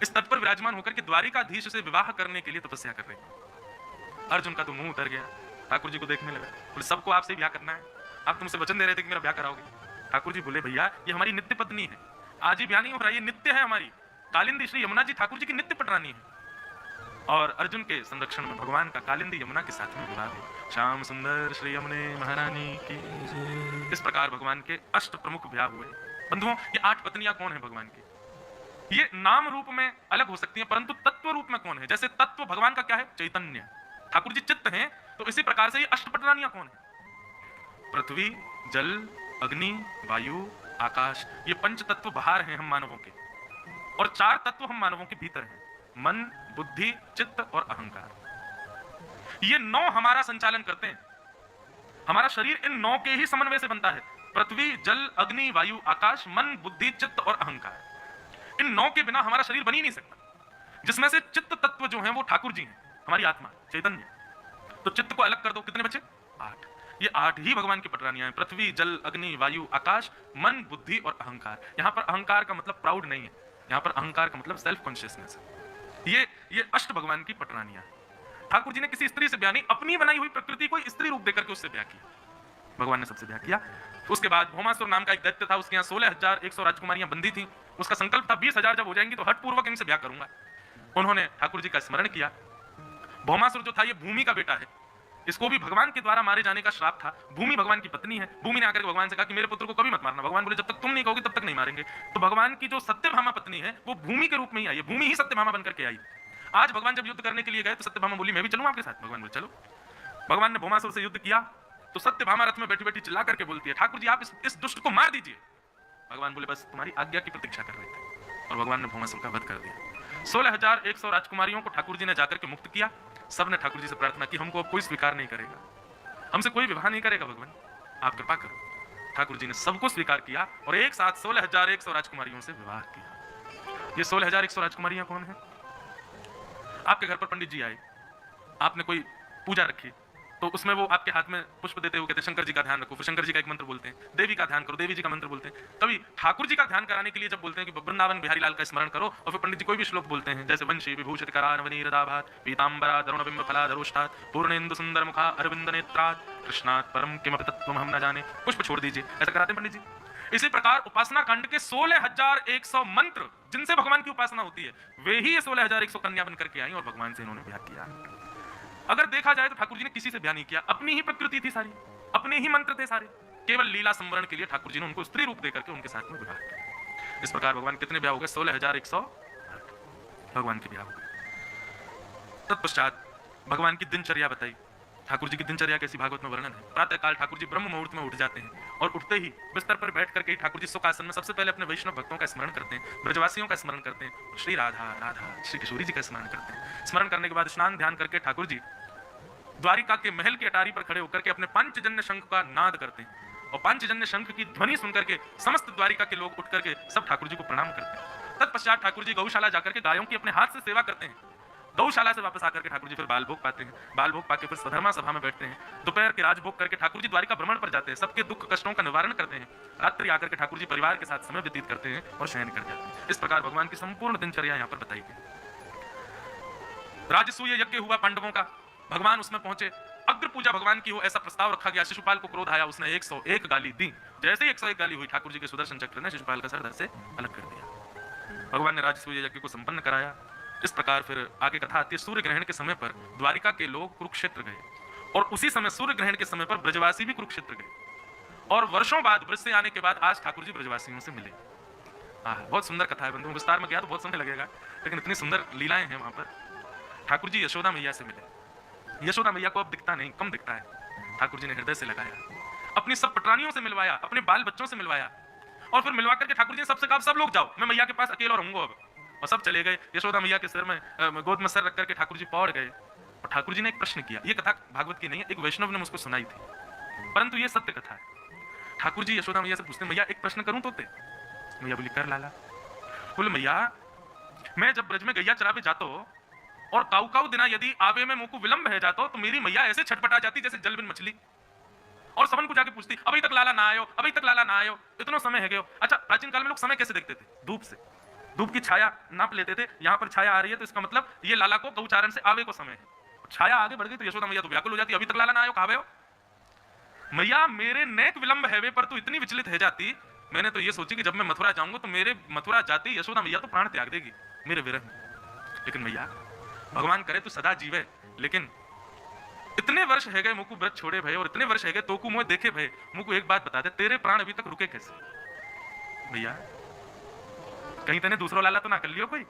इस तट पर विराजमान होकर के द्वारिकाधीश से विवाह करने के लिए तपस्या कर रही हूँ। अर्जुन का तो मुंह उतर गया, ठाकुर जी को देखने लगा। बोले सबको आपसे ब्याह करना है? आप तुमसे वचन दे रहे थे कि मेरा ब्याह कराओगे। ठाकुर जी बोले भैया ये हमारी नित्य पत्नी है, आज ही ब्याह नहीं हो रहा, ये नित्य है हमारी। कालिंदी श्री यमुना जी ठाकुर जी की नित्य पटरानी है, और अर्जुन के संरक्षण में भगवान का कालिंदी यमुना के साथ में विवाह है। श्याम सुंदर श्री यमुने महारानी की। इस प्रकार भगवान के 8 प्रमुख ब्याह हुए। बंधुओं ये 8 पत्नियां कौन है भगवान की? ये नाम रूप में अलग हो सकती हैं, परंतु तत्व रूप में कौन है? जैसे तत्व भगवान का क्या है? चैतन्य। ठाकुर जी चित्त हैं, तो इसी प्रकार से ये 8 पटरानियां कौन है? पृथ्वी, जल, अग्नि, वायु, आकाश, ये 5 तत्व बाहर हैं हम मानवों के, और 4 तत्व हम मानवों के भीतर हैं। मन, बुद्धि, चित्त और अहंकार। ये 9 हमारा संचालन करते हैं। हमारा शरीर इन 9 के ही समन्वय से बनता है। पृथ्वी, जल, अग्नि, वायु, आकाश, मन, बुद्धि, चित्त और अहंकार। इन 9 के बिना हमारा शरीर बन ही नहीं सकता, जिसमें से चित्त तत्व जो है वो ठाकुर जी हैं, हमारी आत्मा चैतन्य। तो चित्त को अलग कर दो, कितने बचे? 8। ये 8 ही भगवान की पटरानियां हैं। पृथ्वी, जल, अग्नि, वायु, आकाश, मन, बुद्धि और अहंकार। यहां पर अहंकार का मतलब प्राउड नहीं है, यहां पर अहंकार का मतलब सेल्फ कॉन्शियसनेस है। ये अष्ट भगवान की पटरानियां हैं। ठाकुर जी ने किसी स्त्री से ब्याह नहीं, अपनी बनाई हुई प्रकृति को स्त्री रूप देकर के उससे ब्याह किया। भगवान ने सबसे ब्याह किया। उसके बाद भौमासुर नाम का एक दैत्य था, उसके यहाँ 16,100 राजकुमारियां बंदी थी। उसका संकल्प था 20,000 जब हो जाएंगी तो हठ पूर्वक इनसे ब्याह करूंगा। उन्होंने ठाकुर जी का स्मरण किया। भौमासुर जो था ये भूमि का बेटा है, इसको भी भगवान के द्वारा मारे जाने का श्राप था। भूमि भगवान की पत्नी है। भूमि ने आकर के भगवान से कहा कि मेरे पुत्र को कभी मत मारना। भगवान बोले जब तक तुम नहीं कहोगे तब तक नहीं मारेंगे। तो भगवान की जो सत्यभामा पत्नी है वो भूमि के रूप में ही आई है, भूमि ही सत्यभामा बनकर के आई। आज भगवान जब युद्ध करने के लिए गए तो सत्यभामा बोली मैं भी चलूं आपके साथ। भगवान बोले चलो। भगवान ने भौमासुर से युद्ध किया तो सत्यभामा रथ में बैठी बैठी चिल्ला करके बोलती है ठाकुर जी आप इस दुष्ट को मार दीजिए। भगवान बोले बस तुम्हारी आज्ञा की प्रतीक्षा कर रहे थे, और भगवान ने भौमासुर का वध कर दिया। 16,100 राजकुमारियों को ठाकुर जी ने जाकर के मुक्त किया। सब ने ठाकुर जी से प्रार्थना की हमको अब कोई स्वीकार नहीं करेगा, हमसे कोई विवाह नहीं करेगा, भगवान आप कृपा करो। ठाकुर जी ने सबको स्वीकार किया और एक साथ 16,100 राजकुमारियों से विवाह किया। ये 16,100 राजकुमारियां कौन है? आपके घर पर पंडित जी आए, आपने कोई पूजा रखी तो उसमें वो आपके हाथ में पुष्प देते हुए कहते हैं शंकर जी का ध्यान रखो। फिर शंकर जी का एक मंत्र बोलते हैं, देवी का ध्यान करो, देवी जी का मंत्र बोलते हैं। कभी ठाकुर जी का ध्यान कराने के लिए जब बोलते हैं कि वृंदावन बिहारी लाल का स्मरण करो, और फिर पंडित जी कोई भी श्लोक बोलते हैं जैसे वंशी विभूषित करानवनीरदाभात पीतांबरा दरुणबिंब फलाधरोष्ठात् पूर्णेन्दु सुंदर मुखा अरविंद नेत्रात् कृष्णात् परम किमपि तत्त्वम् हम न जाने, पुष्प छोड़ दीजिए, ऐसा कराते हैं पंडित जी। इसी प्रकार उपासना कांड के 16,100 मंत्र जिनसे भगवान की उपासना होती है वे ही 16,100 कन्या बनकर के आई और भगवान से इन्होंने ब्याह किया। अगर देखा जाए तो ठाकुर जी ने किसी से ब्याह नहीं किया, अपनी ही प्रकृति थी सारी, अपने ही मंत्र थे सारे, केवल लीला संवरण के लिए ठाकुर जी ने उनको स्त्री रूप देकर के उनके साथ में विवाह किया। इस प्रकार भगवान कितने ब्याह हो गए? 16,100 भगवान के ब्याह हो गए। तत्पश्चात भगवान की दिनचर्या बताई। ठाकुर जी की दिनचर्या कैसी भागवत में वर्णन है। प्रातः काल ठाकुर जी ब्रह्म मुहूर्त में उठ जाते हैं और उठते ही बिस्तर पर बैठ करके ठाकुर जी सुखासन में सबसे पहले अपने वैष्णव भक्तों का स्मरण करते हैं, ब्रजवासियों का स्मरण करते हैं, श्री राधा राधा श्री किशोरी जी का स्मरण करते हैं। स्मरण करने के बाद स्नान ध्यान करके ठाकुर जी द्वारिका के महल की अटारी पर खड़े होकर के अपने पांचजन्य शंख का नाद करते हैं और पांचजन्य शंख की ध्वनि सुनकर के समस्त द्वारिका के लोग उठ करके सब ठाकुर जी को प्रणाम करते हैं। तत्पश्चात ठाकुर जी गौशाला जाकर के गायों की अपने हाथ से सेवा करते हैं। गौशाला से वापस आकर के ठाकुर जी फिर बाल भोग पाते हैं, बाल भोग पाके फिर स्वधर्मा सभा में बैठते हैं। दोपहर के राजभोग करके ठाकुर जी द्वारिका भ्रमण पर जाते हैं, सबके दुख कष्टों का निवारण करते हैं। रात्रि आकर के ठाकुर जी परिवार के साथ समय व्यतीत करते हैं और शयन कर जाते हैं। इस प्रकार भगवान की संपूर्ण दिनचर्या यहाँ पर बताई गई। राजसूय यज्ञ हुआ पांडवों का, भगवान उसमें पहुंचे, अग्र पूजा भगवान की हो ऐसा प्रस्ताव रखा गया। शिशुपाल को क्रोध आया, उसने 101 गाली दी। जैसे ही 101 गाली हुई ठाकुर जी के सुदर्शन चक्र ने शिशुपाल का सर धड़ से अलग कर दिया। भगवान ने राजसूय यज्ञ को संपन्न कराया। इस प्रकार फिर आगे कथा आती है। सूर्य ग्रहण के समय पर द्वारिका के लोग कुरुक्षेत्र गए और उसी समय सूर्य ग्रहण के समय पर ब्रजवासी भी कुरुक्षेत्र गए और वर्षों बाद ब्रज से आने के बाद आज ठाकुर जी ब्रजवासियों से मिले। बहुत सुंदर कथा है बंधु, विस्तार में गया तो बहुत समय लगेगा, लेकिन इतनी सुंदर लीलाएं हैं वहां पर। ठाकुर जी यशोदा मैया से मिले। यशोदा मैया को अब दिखता नहीं, कम दिखता है। ठाकुर जी ने हृदय से लगाया, अपनी सब पटरानियों से मिलवाया, अपने बाल बच्चों से मिलवाया और फिर मिलवा करके ठाकुर जी ने सबसे कहा सब लोग जाओ, मैं मैया के पास अकेला रहूंगा अब। और सब चले गए। यशोदा मैया के सिर में गोद में सर रख करके ठाकुर जी पौड़ गए और ठाकुर जी ने एक प्रश्न किया। ये कथा भागवत की नहीं है, एक वैष्णव ने मुझको सुनाई थी, परंतु ये सत्य कथा है। ठाकुर जी यशोदा मैया से पूछते मैया एक प्रश्न करूं तोते? मैया बोली कर लाला। बोले मैया मैं जब ब्रज में गैया चरावे जातो और काऊ काऊ दिना यदि आवे में मुंह को विलंब है जातो तो मेरी मैया ऐसे छटपटा जाती जैसे जल बिन मछली और सबन को जाके पूछती अभी तक लाला ना आयो, अभी तक लाला ना आयो, इतना समय है गयो। अच्छा प्राचीन काल में लोग समय कैसे देखते थे? धूप से, धूप की छाया नाप लेते थे। यहाँ पर छाया आ रही है तो इसका मतलब ये लाला को गौचारण से आवे को समय है। छाया आगे बढ़ गई तो यशोदा मैया तो व्याकुल हो जाती, अभी तक लाला ना आयो, कहावे हो? मैया मेरे नेक विलंब है वे पर तू इतनी विचलित है जाती। मैंने तो ये सोची कि जब मैं मथुरा जाऊंगा तो मेरे मथुरा जाती यशोदा मैया तो प्राण त्याग देगी मेरे विरह में। लेकिन मैया भगवान करे तू सदा जीवे, लेकिन इतने वर्ष है गए मुझको व्रत छोड़े भय और इतने वर्ष है गए तो को मुझे देखे भय, मुझको एक बात बता दे तेरे प्राण अभी तक रुके कैसे? भैया कहीं तने दूसरा लाला तो ना कर लियो कोई,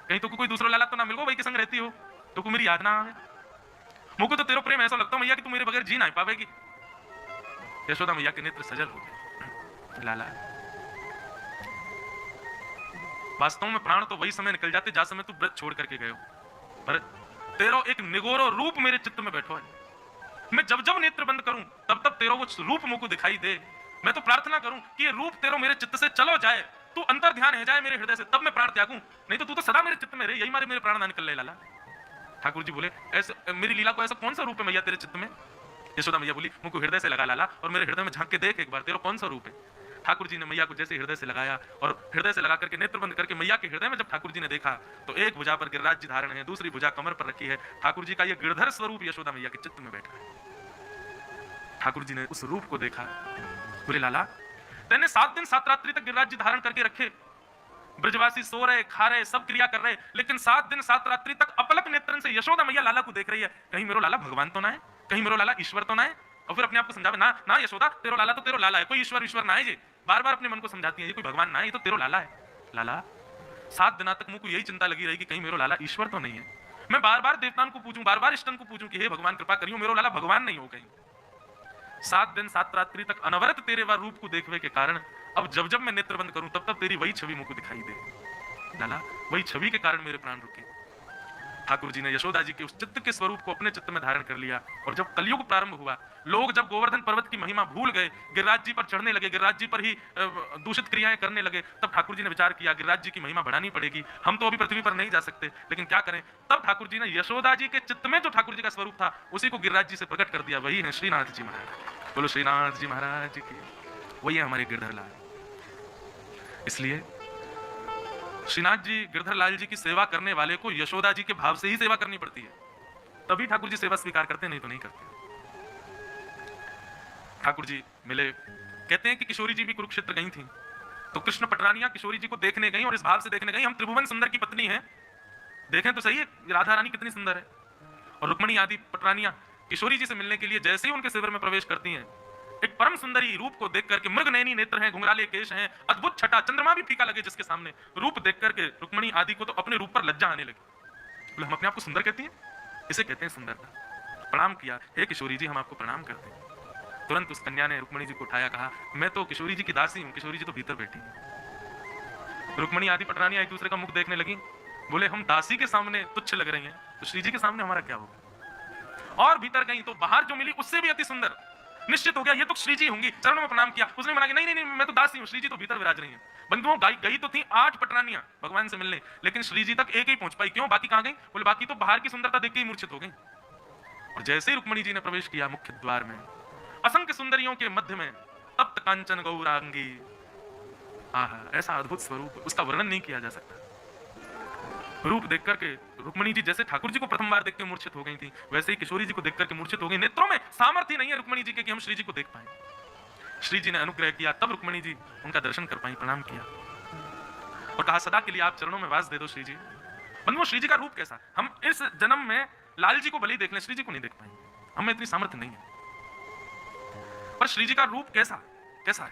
कहीं तो कोई दूसरा लाला तो ना मिल गो भाई के संग रहती हो तो को मेरी याद ना आवे। मुझको तो तेरा प्रेम ऐसा लगता है मैया कि तू मेरे बगैर जी ना पावेगी। यशोदा मैया के नेत्र सजल हो गए। लाला वास्तव में प्राण तो वही समय निकल जाते जहाँ समय तू व्रत छोड़ करके गए हो, पर तेरो एक निगोरो रूप मेरे चित्त में बैठो है। मैं जब जब नेत्र बंद करूं तब तब तेरो वो रूप मुझको दिखाई दे। मैं तो प्रार्थना करूं कि ये रूप तेरो मेरे चित्त से चलो जाए, तू अंतर ध्यान है जाए मेरे हृदय से, तब मैं प्राण त्यागूं, नहीं तो तू तो सदा मेरे चित्त में रहे, यही मेरे प्राण ना निकल रहे लाला। ठाकुर जी बोले ऐसे मेरी लीला को ऐसा कौन सा रूप है मैया तेरे चित्त में? यशोदा मैया बोली मुझको हृदय से लगा लाला, और मेरे हृदय में झांक के देख एक बार तेरा कौन सा रूप है। ठाकुर जी ने मैया को जैसे हृदय से लगाया और हृदय से लगा करके नेत्र बंद करके मैया के हृदय में जब ठाकुर जी ने देखा तो एक भुजा पर गिरिराज जी धारण है, दूसरी भुजा कमर पर रखी है। ठाकुर जी का यह गिरधर स्वरूप यशोदा मैया के चित्त में बैठा है। ठाकुर जी ने उस रूप को देखा, बोले लाला तेने 7 दिन 7 रात्रि तक गिरिराज जी धारण करके रखे, ब्रजवासी सो रहे खा रहे सब क्रिया कर रहे, लेकिन 7 दिन 7 रात्रि तक अपलक नेत्रन से यशोदा मैया लाला को देख रही है, कहीं मेरो लाला भगवान तो ना है, कहीं मेरो लाला ईश्वर तो ना है। और फिर अपने आप को समझावे ना ना यशोदा तेरो लाला तो तेरो लाला है, कोई ईश्वर ईश्वर ना है, ये बार बार अपने मन को समझाती है, ये कोई भगवान ना है, ये तो तेरो लाला है। लाला 7 दिनों तक मुझको यही चिंता लगी रही कि कहीं मेरो लाला ईश्वर तो नहीं है। मैं बार बार देवताओं को पूछूं, बार बार इष्टन को पूछूं कि हे भगवान कृपा करियो मेरो लाला भगवान नहीं हो कहीं। 7 दिन 7 रात्रि तक अनवरत तेरे वह रूप को देखने के कारण अब जब जब मैं नेत्र बंद करूं तब तब तेरी वही छवि मुझको दिखाई दे। लाला वही छवि के कारण मेरे प्राण रुके। ठाकुर जी ने यशोदा जी के उस चित्त के स्वरूप को अपने चित्त में धारण कर लिया, और जब कलयुग प्रारंभ हुआ, लोग जब गोवर्धन पर्वत की महिमा भूल गए, गिरिराज जी पर चढ़ने लगे, गिरिराज जी पर ही दूषित क्रियाएं करने लगे, तब ठाकुर जी ने विचार किया गिरिराज जी की महिमा बढ़ानी पड़ेगी, हम तो अभी पृथ्वी पर नहीं जा सकते, लेकिन क्या करें। तब ठाकुर जी ने यशोदा जी के चित्त में जो ठाकुर जी का स्वरूप था उसी को गिरिराज जी से प्रकट कर दिया, वही है श्रीनाथ जी महाराज। बोलो श्रीनाथ जी महाराज की, वही है हमारे गिरधर लाल। इसलिए श्रीनाथ जी गिरधर लाल जी की सेवा करने वाले को यशोदा जी के भाव से ही सेवा करनी पड़ती है, तभी ठाकुर जी सेवा स्वीकार करते, नहीं तो नहीं करते। ठाकुर जी मिले, कहते हैं कि किशोरी जी भी कुरुक्षेत्र गई थी, तो कृष्ण पटरानियां किशोरी जी को देखने गई और इस भाव से देखने गई हम त्रिभुवन सुंदर की पत्नी हैं, देखें तो सही है राधा रानी कितनी सुंदर है। और रुक्मणी आदि पटरानियां किशोरी जी से मिलने के लिए जैसे ही उनके शिविर में प्रवेश करती हैं, एक परम सुंदरी रूप को देख करके, मृग नैनी नेत्र हैं, घुंघराले केश हैं, अद्भुत छटा, चंद्रमा भी फीका लगे जिसके सामने, रूप देख करके रुक्मणी आदि को तो अपने रूप पर लज्जा आने लगी। बोले हम अपने आप को सुंदर कहती हैं, इसे कहते हैं सुंदरता। प्रणाम किया, हे किशोरी जी हम आपको प्रणाम करते हैं। तुरंत उस कन्या ने रुक्मणी जी को उठाया, कहा मैं तो किशोरी जी की दासी हूँ, किशोरी जी तो भीतर बैठी है। रुक्मणी आदि पटरानियां एक दूसरे का मुख देखने लगी, बोले हम दासी के सामने तुच्छ लग रही हैं, तो श्री जी के सामने हमारा क्या होगा। और भीतर गई तो बाहर जो मिली उससे भी अति सुंदर, निश्चित हो गया ये तो श्री जी होंगी, चरणों में प्रणाम किया। उसने मना कि नहीं नहीं नहीं मैं तो दासी हूं, श्री जी तो भीतर विराज रही हैं। बंधुओं गई तो थी 8 पटरानियां भगवान से मिलने, लेकिन श्री जी तक एक ही पहुंच पाई, क्यों बाकी कहां गई? बोले बाकी तो बाहर की सुंदरता देख के ही मूर्छित हो गई। और जैसे ही रुक्मणी जी ने प्रवेश किया मुख्य द्वार में, असंख्य सुंदरियों के मध्य में तप्त कांचन गौरांगी, आहा ऐसा अद्भुत स्वरूप, उसका वर्णन नहीं किया जा सकता। रूप देख करके रुक्मणी जी जैसे ठाकुर जी को प्रथम बार देख के मूर्छित हो गई थी, वैसे ही किशोरी जी को देख करके मूर्छित हो गई। नेत्रों में सामर्थ्य नहीं है रुक्मणी जी के कि हम श्री जी को देख पाए। श्री जी ने अनुग्रह किया, तब रुक्मणी जी उनका दर्शन कर पाई, प्रणाम किया और कहा सदा के लिए आप चरणों में वास दे दो श्री जी। बंधुओं श्री जी का रूप कैसा, हम इस जन्म में लाल जी को भले ही देख लें, श्री जी को नहीं देख पाएंगे, हमें इतनी सामर्थ्य नहीं है। पर श्री जी का रूप कैसा कैसा है,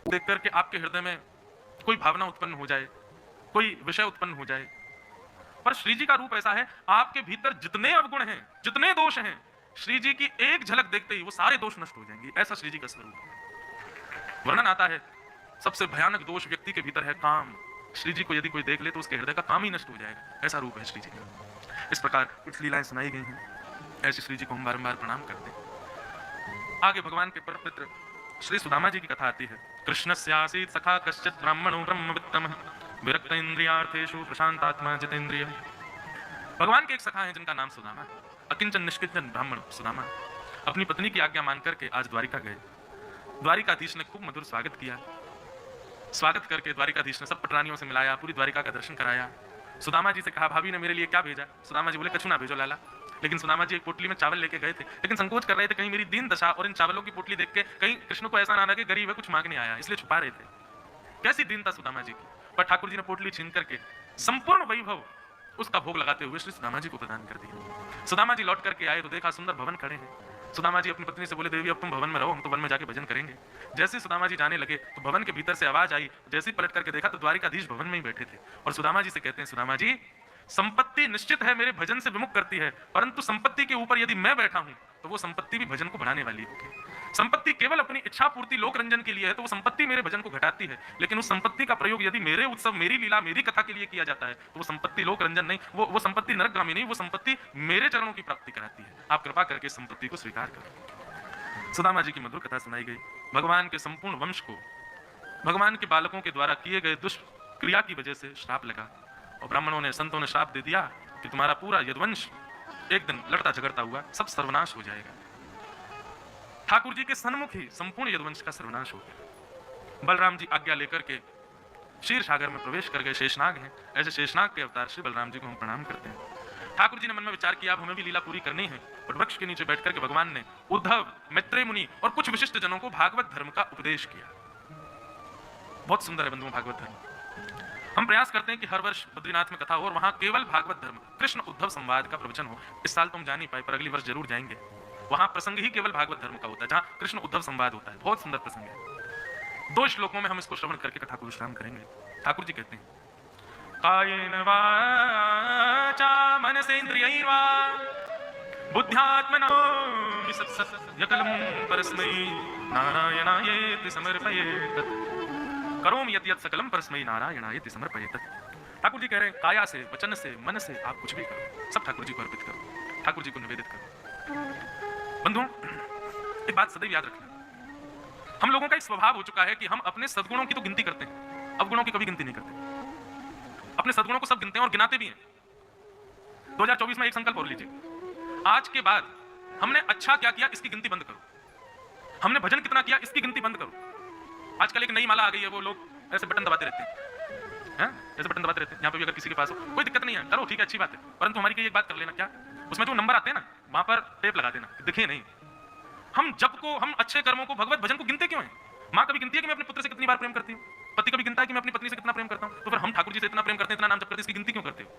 देख करके आपके हृदय में कोई भावना उत्पन्न हो जाए, कोई विषय उत्पन्न हो जाए। पर श्री जी का रूप ऐसा है, आपके भीतर जितने अवगुण हैं, जितने दोष हैं, श्री जी की एक झलक देखते ही वो सारे दोष नष्ट हो जाएंगे, ऐसा श्री जी का स्वरूप है। वर्णन आता है सबसे भयानक दोष व्यक्ति के भीतर है काम, श्री जी को यदि कोई देख ले तो उसके हृदय का काम ही नष्ट हो जाएगा, ऐसा रूप है श्री जी का। इस प्रकार कुछ लीलाएं सुनाई गई हैं, ऐसे श्री जी को हम बारंबार प्रणाम करते हैं। आगे भगवान के परम मित्र श्री सुदामा जी की कथा आती है। कृष्णस्यासीत् सखा कश्चित् ब्राह्मणो ब्रह्मवित्तमः विरक्त इंद्रियार्थेषु प्रशांतात्मा जितेंद्रिय। भगवान के एक सखा हैं जिनका नाम सुदामा है, अकिंचन निष्किंचन ब्राह्मण सुदामा अपनी पत्नी की आज्ञा मान करके आज द्वारिका गए। द्वारिकाधीश ने खूब मधुर स्वागत किया, स्वागत करके द्वारिकाधीश ने सब पटरानियों से मिलाया, पूरी द्वारिका का दर्शन कराया। सुदामा जी से कहा भाभी ने मेरे लिए क्या भेजा? सुदामा जी बोले कछु ना भेजो लाला। लेकिन सुदामा जी एक पोटली में चावल लेके गए थे, लेकिन संकोच कर रहे थे कहीं मेरी दीन दशा और इन चावलों की पोटली देख के कहीं कृष्ण को ऐसा ना लगे गरीब है कुछ मांगने आया, इसलिए छुपा रहे थे। कैसी दीनता सुदामा जी की, पर ठाकुर जी ने पोटली छीन करके संपूर्ण वैभव उसका भोग लगाते हुए श्री सुदामा जी को प्रदान कर दिया। सुदामा जी लौट करके आए तो देखा सुंदर भवन खड़े हैं। सुदामा जी अपनी पत्नी से बोले देवी अब तुम भवन में रहो, हम तो वन में जाके भजन करेंगे। जैसे सुदामा जी जाने लगे तो भवन के भीतर से आवाज आई, जैसे ही पलट करके देखा तो द्वारिकाधीश भवन में ही बैठे थे और सुदामा जी से कहते हैं सुदामा जी संपत्ति निश्चित है मेरे भजन से विमुख करती है, परंतु संपत्ति के ऊपर यदि मैं बैठा हूं तो वो संपत्ति भी भजन को बढ़ाने वाली होगी। संपत्ति केवल अपनी इच्छा पूर्ति लोक रंजन के लिए है तो वो संपत्ति मेरे भजन को घटाती है, लेकिन उस संपत्ति का प्रयोग यदि मेरे उत्सव, मेरी लीला, मेरी कथा के लिए किया जाता है तो वो संपत्ति लोक रंजन नहीं, वो संपत्ति नरकगामी नहीं, वो संपत्ति मेरे चरणों की प्राप्ति कराती है। आप कृपा करके संपत्ति को स्वीकार करो। सुदामा जी की मधुर कथा सुनाई गई। भगवान के संपूर्ण वंश को भगवान के बालकों के द्वारा किए गए दुष्क्रिया की वजह से श्राप लगा और ब्राह्मणों ने, संतों ने श्राप दे दिया कि तुम्हारा पूरा यदुवंश एक दिन लड़ता झगड़ता हुआ सब सर्वनाश हो जाएगा। ठाकुर जी के सन्मुख ही संपूर्ण यदुवंश का सर्वनाश हो गया। बलराम जी आज्ञा लेकर के क्षीर सागर में प्रवेश कर गए। शेषनाग हैं, ऐसे शेषनाग के अवतार श्री बलराम जी को हम प्रणाम करते हैं। ठाकुर जी ने मन में विचार किया, अब हमें भी लीला पूरी करनी है, और वृक्ष के नीचे बैठकर के भगवान ने उद्धव, मैत्रेय मुनि और कुछ विशिष्ट जनों को भागवत धर्म का उपदेश किया। बहुत सुंदर है बंधुओं भागवत धर्म। हम प्रयास करते हैं कि हर वर्ष बद्रीनाथ में कथा हो और वहां केवल भागवत धर्म, कृष्ण उद्धव संवाद का प्रवचन हो। इस साल तो हम जा नहीं पाए, पर अगली वर्ष जरूर जाएंगे। वहां प्रसंग ही केवल भागवत धर्म का होता है, जहां कृष्ण उद्धव संवाद होता है। बहुत सुंदर प्रसंग है। 2 श्लोकों में हम इसको श्रवण करके कथा को विश्राम करेंगे। ठाकुर जी कहते हैं, कायेन वाचा मनसेन्द्रियैर्वा बुद्ध्यात्मना सकलं परस्मै नारायणायेति समर्पयेत्। करोमि यत् यत् सकलं परस्मै नारायणायेति समर्पयेत्। ठाकुर जी कह रहे हैं, काया से, वचन से, मन से आप कुछ भी करो, सब ठाकुर जी को अर्पित करो, ठाकुर जी को निवेदित करो। बंधुओं, एक बात सदैव याद रखना, हम लोगों का एक स्वभाव हो चुका है कि हम अपने सद्गुणों की तो गिनती करते हैं, अवगुणों की कभी गिनती नहीं करते। अपने सद्गुणों को सब गिनते हैं और गिनाते भी हैं। 2024 में एक संकल्प और लीजिए, आज के बाद हमने अच्छा क्या किया इसकी गिनती बंद करो, हमने भजन कितना किया इसकी गिनती बंद करो। आजकल एक नई माला आ गई है, वो लोग ऐसे बटन दबाते रहते हैं, ऐसे बटन दबाते रहते हैं। यहाँ पे भी अगर किसी के पास हो, कोई दिक्कत नहीं है, करो, ठीक है, अच्छी बात है, परंतु हमारी एक बात कर लेना, क्या उसमें जो नंबर आते हैं ना, वहां पर टेप लगा देना, दिखे नहीं। हम जब को, हम अच्छे कर्मों को, भगवत भजन को गिनते क्यों हैं? माँ कभी गिनती है कि मैं अपने पुत्र से कितनी बार प्रेम करती हूँ, पति कभी गिनता है कि मैं अपनी पत्नी से कितना प्रेम करता हूँ, तो फिर हम ठाकुर जी से इतना प्रेम करते हैं, इतना नाम जप करते हैं, इसकी गिनती क्यों करते हो?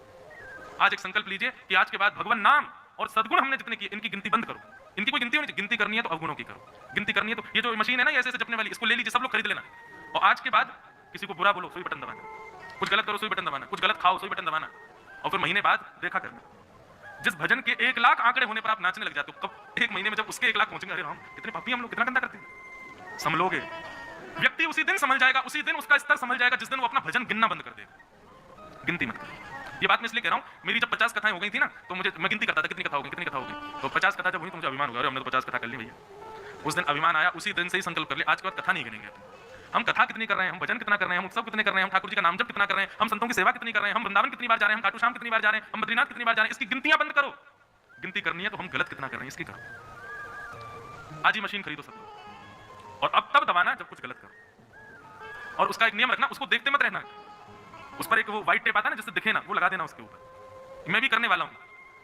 आज एक संकल्प लीजिए कि आज के बाद भगवान नाम और सद्गुण हमने जितने किए इनकी गिनती बंद करो। इनकी कोई गिनती होनी चाहिए, गिनती करनी है तो अवगुणों की करो, गिनती करनी है तो ये जो मशीन है ना ऐसे ऐसे जपने वाली, इसको ले लीजिए, सब लोग खरीद लेना, और आज के बाद किसी को बुरा बोलो सुई बटन दबाना, कुछ गलत करो सुई बटन दबाना, कुछ गलत खाओ सुई बटन दबाना, और फिर महीने बाद देखा करना। जिस भजन के 1 लाख आंकड़े होने पर आप नाचने लग जाते हो, कब 1 महीने में जब उसके 1 लाख पहुंचेंगे, अरे राम कितने पापी हम लोग, कितना गंदा करते हैं। संभलोगे, व्यक्ति उसी दिन समझ जाएगा, उसी दिन उसका स्तर समझ जाएगा जिस दिन वो अपना भजन गिनना बंद कर देगा। गिनती मत करो। ये बात मैं इसलिए कह रहा हूँ, मेरी जब 50 कथाएं हो गई थी ना, तो मैं गिनती करता था कितनी कथा होगी, कितनी कथा होगी, तो 50 कथा जब हुई तो मुझे अभिमान हुआ, अरे हमने तो 50 कथा कर ली भैया। उस दिन अभिमान आया, उसी दिन से ही संकल्प कर लिया, आज के बाद कथा नहीं गिनेंगे। हम कथा कितनी कर रहे हैं, हम भजन कितना कर रहे हैं, हम उत्सव कितने कर रहे हैं, हम ठाकुर जी का नाम जप कितना कर रहे हैं, हम संतों की सेवा कितनी कर रहे हैं, हम वृंदावन कितनी बार जा रहे हैं, हम खाटू श्याम कितनी बार जा रहे हैं, हम बद्रीनाथ कितनी बार जा रहे हैं, इसकी गिनतियां बंद करो। गिनती करनी है तो हम गलत कितना कर रहे हैं इसकी करो। आज ही मशीन खरीदो सब लोग, और अब तब दबाना जब कुछ गलत करो, और उसका एक नियम रखना, उसको देखते मत रहना, उस पर एक वो व्हाइट टेप आता है ना जिससे दिखे ना, वो लगा देना उसके ऊपर। मैं भी करने वाला हूं,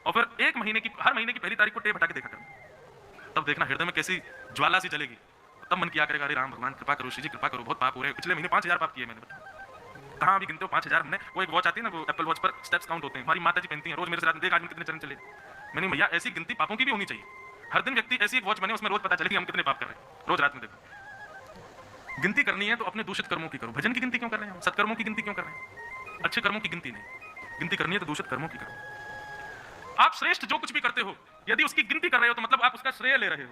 और फिर 1 महीने की, हर महीने की पहली तारीख को टेप हटा के देखा करना, तब देखना हृदय में कैसी ज्वाला सी जलेगी, तब मन किया करेगा, अरे राम भगवान कृपा करो, श्री जी कृपा करो, बहुत पाप हो रहे हैं, पिछले महीने 5000 पाप किए मैंने, बताओ कहाँ अभी गिनते हो 5000? हमने वो एक वॉच आती है ना, वो एप्पल वॉच पर स्टेप्स काउंट होते हैं, हमारी माता जी पहनती हैं रोज, मेरे साथ देख आज कितने चरण चले। मैंने भैया ऐसी गिनती पापों की भी होनी चाहिए, हर दिन व्यक्ति ऐसी एक वॉच बने, उसमें रोज पता चले कि हम कितने पाप कर रहे हैं, रोज रात में देखो। गिनती करनी है तो अपने दूषित कर्मों की करो, भजन की गिनती क्यों कर रहे हैं, सत्कर्मों की गिनती क्यों कर रहे हैं? अच्छे कर्मों की गिनती नहीं, गिनती करनी है तो दूषित कर्मों की करो। आप श्रेष्ठ जो कुछ भी करते हो, यदि उसकी गिनती कर रहे हो तो मतलब आप उसका श्रेय ले रहे हो।